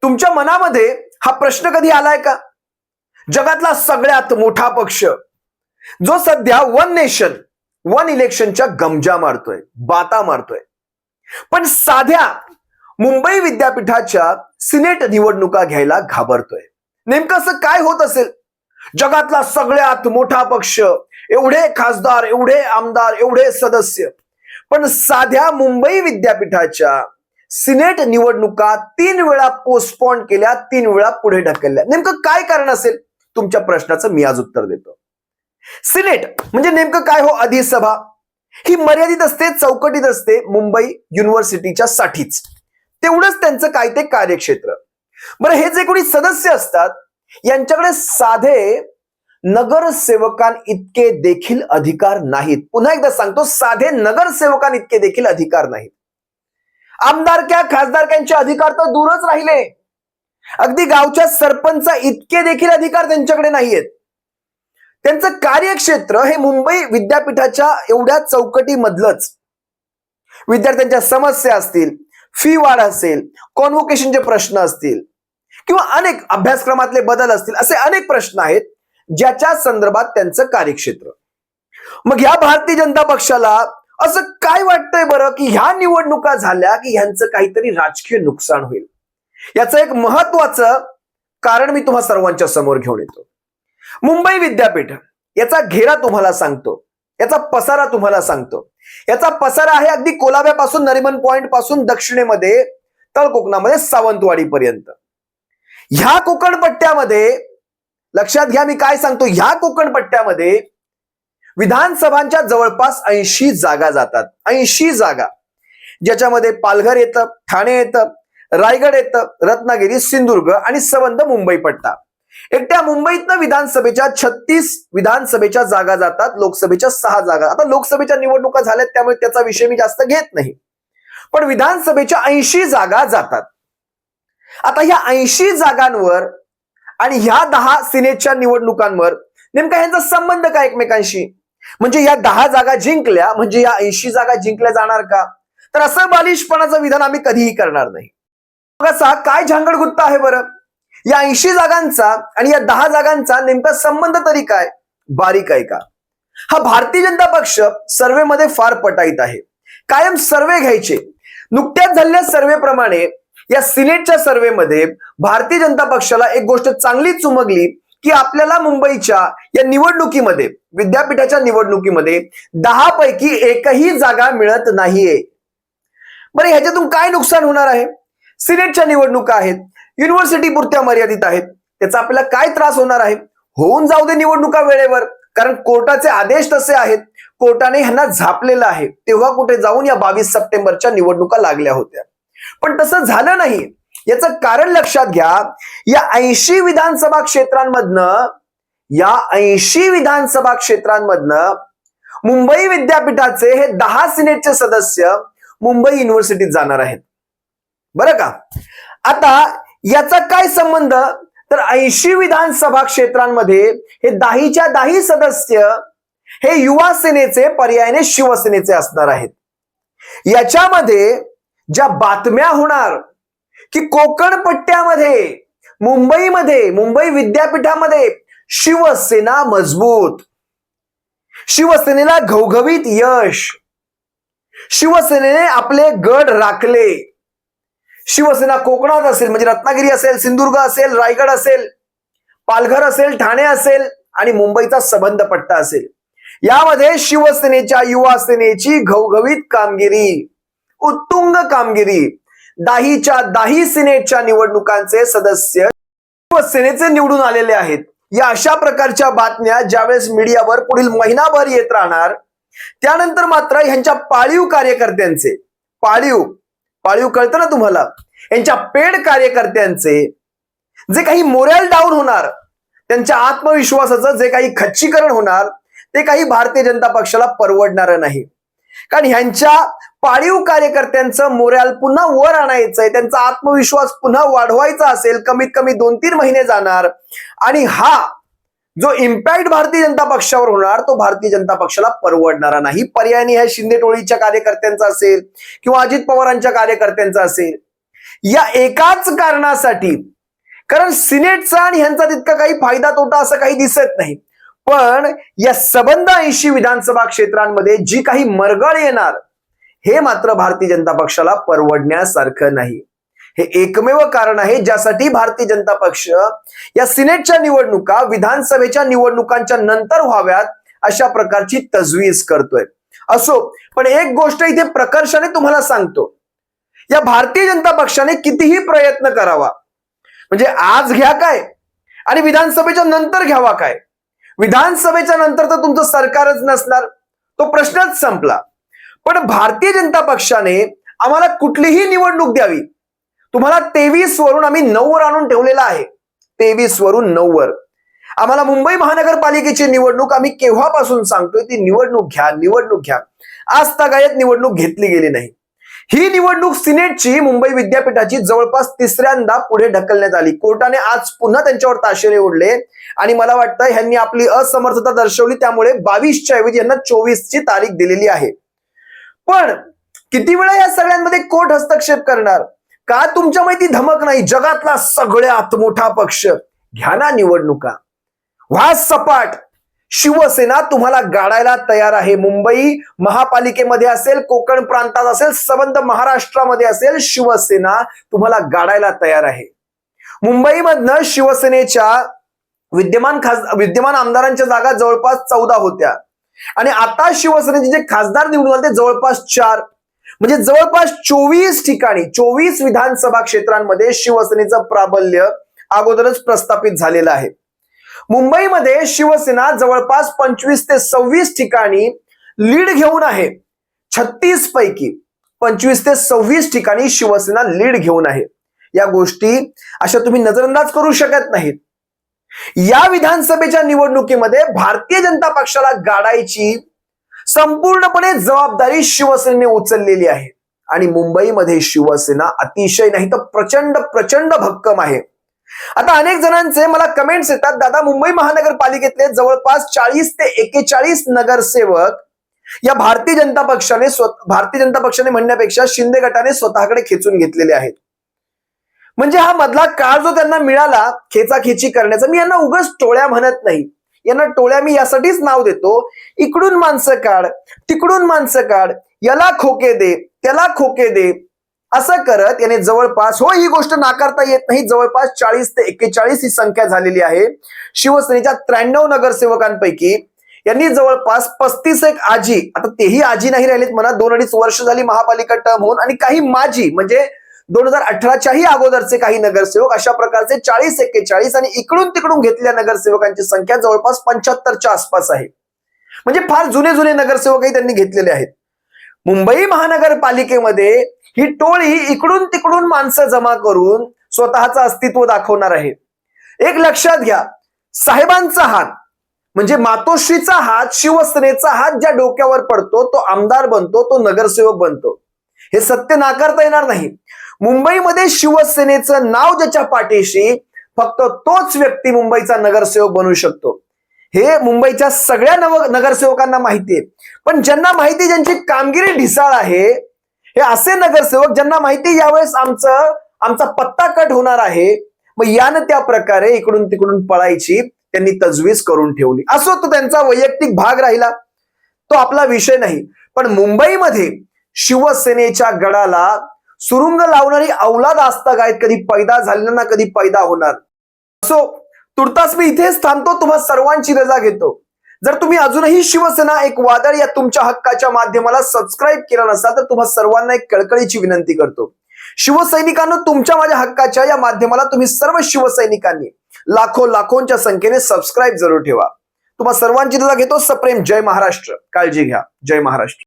तुमच्या मनामध्ये हा प्रश्न कधी आलाय का? जगातला सगळ्यात मोठा पक्ष जो सध्या वन नेशन वन इलेक्शनच्या गमजा मारतोय, बाता मारतोय, पण साध्या मुंबई विद्यापीठाच्या सिनेट निवडणुका घ्यायला घाबरतोय. नेमकं असं काय होत असेल? जगातला सगळ्यात मोठा पक्ष, एवढे खासदार, एवढे आमदार, एवढे सदस्य, पण साध्या मुंबई विद्यापीठाच्या सिनेट निवडणुका 3 वेळा पोस्टपोन केल्या, 3 वेळा पुढे ढकलल्या. नेमकं काय कारण असेल? तुमच्या प्रश्नाचं मी आज उत्तर देतो. सिनेट म्हणजे नेमकं काय हो? अधिसभा. ही मर्यादित असते, चौकटीत असते, मुंबई युनिव्हर्सिटीच्या साठीच. तेवढंच त्यांचं काय ते कार्यक्षेत्र. बरं, हे जे कोणी सदस्य असतात यांच्याकडे साधे नगरसेवकांइतके देखील अधिकार नाहीत. पुन्हा एकदा सांगतो, साधे नगरसेवकांइतके देखील अधिकार नाहीत. आमदारक्या खासदारक्यांचे अधिकार तर दूरच राहिले, अगदी गावच्या सरपंचा इतके देखील अधिकार त्यांच्याकडे नाहीयेत. त्यांचं कार्यक्षेत्र हे मुंबई विद्यापीठाच्या एवढ्या चौकटीमधलंच. विद्यार्थ्यांच्या समस्या असतील, फी वाढ असेल, कॉन्व्होकेशनचे प्रश्न असतील किंवा अनेक अभ्यासक्रमातले बदल असतील, असे अनेक प्रश्न आहेत ज्याच्या संदर्भात त्यांचं कार्यक्षेत्र. मग ह्या भारतीय जनता पक्षाला असं काय वाटतंय बरं की ह्या निवडणुका झाल्या की ह्यांचं काहीतरी राजकीय नुकसान होईल? याचं एक महत्वाचं कारण मी तुम्हा सर्वांच्या समोर घेऊन येतो. मुंबई विद्यापीठ याचा घेरा तुम्हाला सांगतो, याचा पसारा तुम्हाला सांगतो. याचा पसारा आहे अगदी कोलाब्यापासून, नरिमन पॉइंट पासून दक्षिणेमध्ये तळ कोकणामध्ये सावंतवाडी पर्यंत. ह्या कोकण पट्ट्यामध्ये लक्षात घ्या मी काय सांगतो. ह्या कोकण पट्ट्यामध्ये विधानसभांच्या जवळपास 80 जागा जातात. 80 जागा, ज्याच्यामध्ये पालघर येतं, ठाणे येतं, रायगड येतं, रत्नागिरी, सिंधुदुर्ग आणि संबंध मुंबई पट्टा. एकट्या मुंबईतनं विधानसभेच्या 36 विधानसभेच्या जागा जातात, लोकसभेच्या 6 जागा. आता लोकसभेच्या निवडणुका झाल्यात त्यामुळे त्याचा विषय मी जास्त घेत नाही, पण विधानसभेच्या 80 जागा जातात. आता ह्या 80 जागांवर आणि ह्या 10 सिनेटच्या निवडणुकांवर नेमका ह्यांचा संबंध काय एकमेकांशी? म्हणजे या 10 जागा जिंकल्या म्हणजे या 80 जागा जिंकल्या जाणार का? तर असं बालिशपणाचं विधान आम्ही कधीही करणार नाही. असा काय झांगडगुत्ता आहे बरं? या 80 जागांचा आणि या 10 जागांचा नेमका संबंध तरी काय? बारीक आहे का? हा भारतीय जनता पक्ष सर्वेमध्ये फार पटाईत आहे. कायम सर्वे घ्यायचे. नुकत्याच झालेल्या सर्वेप्रमाणे या सिनेटच्या सर्वेमध्ये भारतीय जनता पक्षाला एक गोष्ट चांगली चुमगली की आपल्याला मुंबईच्या या निवडणुकीमध्ये, विद्यापीठाच्या निवडणुकीमध्ये 10 पैकी एकही जागा मिळत नाहीये. बरं, ह्याच्यातून काय नुकसान होणार आहे? सिनेटच्या निवडणुका आहेत, युनिव्हर्सिटी पुरत्या मर्यादित आहेत, त्याचा आपल्याला काय त्रास होणार आहे? होऊन जाऊ दे निवडणुका वेळेवर, कारण कोर्टाचे आदेश तसे आहेत, कोर्टाने ह्यांना झापलेलं आहे. तेव्हा कुठे जाऊन या 22 सप्टेंबरच्या निवडणुका लागल्या होत्या, पण तसं झालं नाही. याचं कारण लक्षात घ्या. या 80 विधानसभा क्षेत्रांमधनं मुंबई विद्यापीठाचे हे 10 सिनेटचे सदस्य मुंबई युनिव्हर्सिटीत जाणार आहेत, बरं का? आता याचा काय संबंध? तर 80 विधानसभा क्षेत्रांमध्ये हे 10च्या 10 सदस्य हे युवा सेनेचे, पर्यायाने शिवसेनेचे असणार आहेत. याच्यामध्ये ज्या बातम्या होणार की कोकण पट्ट्यामध्ये, मुंबईमध्ये, मुंबई विद्यापीठामध्ये शिवसेना मजबूत, शिवसेनेला घवघवीत यश, शिवसेनेने आपले गड राखले, शिवसेना कोकणात असेल म्हणजे रत्नागिरी असेल, सिंधुदुर्ग असेल, रायगड असेल, पालघर असेल, ठाणे असेल आणि मुंबईचा संबंध पट्टा असेल, यामध्ये शिवसेनेच्या, युवा सेनेची घवघवीत कामगिरी, उत्तुंग कामगिरी. 10च्या 10 सिनेटच्या निवडणुकांचे सदस्य शिवसेनेचे निवडून आलेले आहेत. या अशा प्रकारच्या बातम्या ज्यावेळेस मीडियावर पुढील महिनाभर येत राहणार, त्यानंतर मात्र ह्यांच्या पाळीव कार्यकर्त्यांचे, पाळीव कळतं ना तुम्हाला, यांच्या पेड कार्यकर्त्यांचे जे काही मोरल डाऊन होणार, त्यांच्या आत्मविश्वासाचं जे काही खच्चीकरण होणार, ते काही भारतीय जनता पक्षाला परवडणार नाही. कारण ह्यांच्या पाळीव कार्यकर्त्यांचं मोरल पुन्हा वर आणायचंय, त्यांचा आत्मविश्वास पुन्हा वाढवायचा असेल, कमीत कमी 2-3 महिने जाणार. आणि हा जो इम्पॅक्ट भारतीय जनता पक्षावर होणार तो भारतीय जनता पक्षाला परवडणारा नाही. पर्यायाने ह्या शिंदे टोळीच्या कार्यकर्त्यांचा असेल किंवा अजित पवारांच्या कार्यकर्त्यांचा असेल, या एकाच कारणासाठी, कारण सिनेटचा आणि ह्यांचा तितका काही फायदा तोटा असं काही दिसत नाही, पण या सबंध 80 विधानसभा क्षेत्रांमध्ये जी काही मरगळ येणार हे मात्र भारतीय जनता पक्षाला परवडण्यासारखं नाही. हे एकमेव कारण आहे ज्यासाठी भारतीय जनता पक्ष या सिनेटच्या निवडणुका विधानसभेच्या निवडणुकांच्या नंतर व्हाव्यात अशा प्रकारची तजवीज करतोय. असो, पण एक गोष्ट इथे प्रकर्षाने तुम्हाला सांगतो, या भारतीय जनता पक्षाने कितीही प्रयत्न करावा, म्हणजे आज घ्या काय आणि विधानसभेच्या नंतर घ्यावा काय, विधानसभेच्या नंतर तर तुमचं सरकारच नसणार, तो प्रश्नच संपला. पण भारतीय जनता पक्षाने आम्हाला कुठलीही निवडणूक द्यावी, तुम्हाला 23 वरून आम्ही 9 वर आणून ठेवलेला आहे. 23 वरून 9 वर आम्हाला मुंबई महानगरपालिकेची निवडणूक आम्ही केव्हापासून सांगतोय ती निवडणूक घ्या, निवडणूक घ्या. आज तागायत निवडणूक घेतली गेली नाही. ही निवडणूक सिनेटची मुंबई विद्यापीठाची जवळपास 3ऱ्यांदा पुढे ढकलण्यात आली. कोर्टाने आज पुन्हा त्यांच्यावर ताशेरे ओढले आणि मला वाटतं ह्यांनी आपली असमर्थता दर्शवली, त्यामुळे 22च्या ऐवजी यांना 24ची तारीख दिलेली आहे. पण किती वेळा या सगळ्यांमध्ये कोर्ट हस्तक्षेप करणार? का तुमच्या माहिती धमक नाही? जगातला सगळ्यात मोठा पक्ष, घ्या ना निवडणुका, व्हा सपाट. शिवसेना तुम्हाला गाडायला तयार आहे. मुंबई महापालिकेमध्ये असेल, कोकण प्रांतात असेल, सबंध महाराष्ट्रामध्ये असेल, शिवसेना तुम्हाला गाडायला तयार आहे. मुंबईमधनं शिवसेनेच्या विद्यमान आमदारांच्या जागा जवळपास 14 होत्या आणि आता शिवसेनेचे जे खासदार निवडून आले ते जवळपास 4, म्हणजे जवळपास 24 ठिकाणी 24 विधानसभा क्षेत्रांमध्ये शिवसेनेचं प्राबल्य अगोदरच प्रस्थापित झालेलं आहे. मुंबईमध्ये शिवसेना जवळपास 25 ते 26 ठिकाणी लीड घेऊन आहे. 36 पैकी 25 ते 26 ठिकाणी शिवसेना लीड घेऊन आहे. या गोष्टी अशा तुम्ही नजरअंदाज करू शकत नाहीत. या विधानसभेच्या निवडणुकीमध्ये भारतीय जनता पक्षाला गाडायची संपूर्णपणे जबाबदारी शिवसेनेने उचललेली आहे आणि मुंबईमध्ये शिवसेना अतिशय नाही तर प्रचंड प्रचंड भक्कम आहे. आता अनेक जणांचे मला कमेंट्स येतात, दादा मुंबई महानगरपालिकेतले जवळपास 40 ते 41 नगरसेवक या भारतीय जनता पक्षाने म्हणण्यापेक्षा शिंदे गटाने स्वतःकडे खेचून घेतलेले आहेत. म्हणजे हा मधला काळ जो त्यांना मिळाला खेचाखेची करण्याचा, मी यांना उगाच टोळ्या म्हणत नाही, यांना टोळ्या मी यासाठीच नाव देतो. इकडून माणसं काढ, तिकडून माणसं काढ, याला खोके दे, त्याला खोके दे, असं करत याने जवळपास, हो ही गोष्ट नाकारता येत नाही, जवळपास 40 ते 41 ही संख्या झालेली आहे. शिवसेनेच्या 93 नगरसेवकांपैकी यांनी जवळपास 35 एक आजी, आता तेही आजी नाही राहिलेत म्हणा, 2-2.5 वर्ष झाली महापालिका टर्म होऊन, आणि काही माजी म्हणजे 2018च्याही अगोदरचे काही नगरसेवक, अशा प्रकारचे 40-41 आणि इकडून तिकडून घेतलेल्या नगरसेवकांची संख्या जवळपास 75च्या आसपास आहे. म्हणजे फार जुने नगरसेवकही त्यांनी घेतलेले आहेत. मुंबई महानगरपालिकेमध्ये ही टोळी इकडून तिकडून माणसं जमा करून स्वतःचं अस्तित्व दाखवणार आहे. एक लक्षात घ्या, साहेबांचा हात म्हणजे मातोश्रीचा हात, शिवसेनेचा हात ज्या डोक्यावर पडतो तो आमदार बनतो, तो नगरसेवक बनतो. हे सत्य नाकारता येणार नाही. मुंबईमध्ये शिवसेनेचं नाव ज्याच्या पाठीशी, फक्त तोच व्यक्ती मुंबईचा नगरसेवक बनू शकतो. हे मुंबईच्या सगळ्या नगरसेवकांना माहिती आहे. पण ज्यांना माहिती, ज्यांची कामगिरी ढिसाळ आहे, हे असे नगरसेवक ज्यांना माहिती यावेळेस आमचा पत्ता कट होणार आहे, मग यानं त्या प्रकारे इकडून तिकडून पळायची त्यांनी तजवीज करून ठेवली. असो, तो त्यांचा वैयक्तिक भाग राहिला, तो आपला विषय नाही. पण मुंबईमध्ये शिवसेनेच्या गडाला सुरुंग लावणारी औलाद आजतागायत कधी पैदा झाली ना कधी पैदा होणार. असो, तुर्तास मी इथेच थांबतो. तुम्हा सर्वांची रजा घेतो. जर तुम्ही अजूनही शिवसेना एक वादळ या तुमच्या हक्काच्या माध्यमाला सबस्क्राईब केला नसाल तर तुम्हा सर्वांना एक कळकळीची विनंती करतो. शिवसैनिकांनो, तुमच्या माझ्या हक्काच्या या माध्यमाला तुम्ही सर्व शिवसैनिकांनी लाखोंच्या संख्येने सबस्क्राईब जरूर ठेवा. तुम्हा सर्वांची रजा घेतो. सप्रेम जय महाराष्ट्र. काळजी घ्या. जय महाराष्ट्र.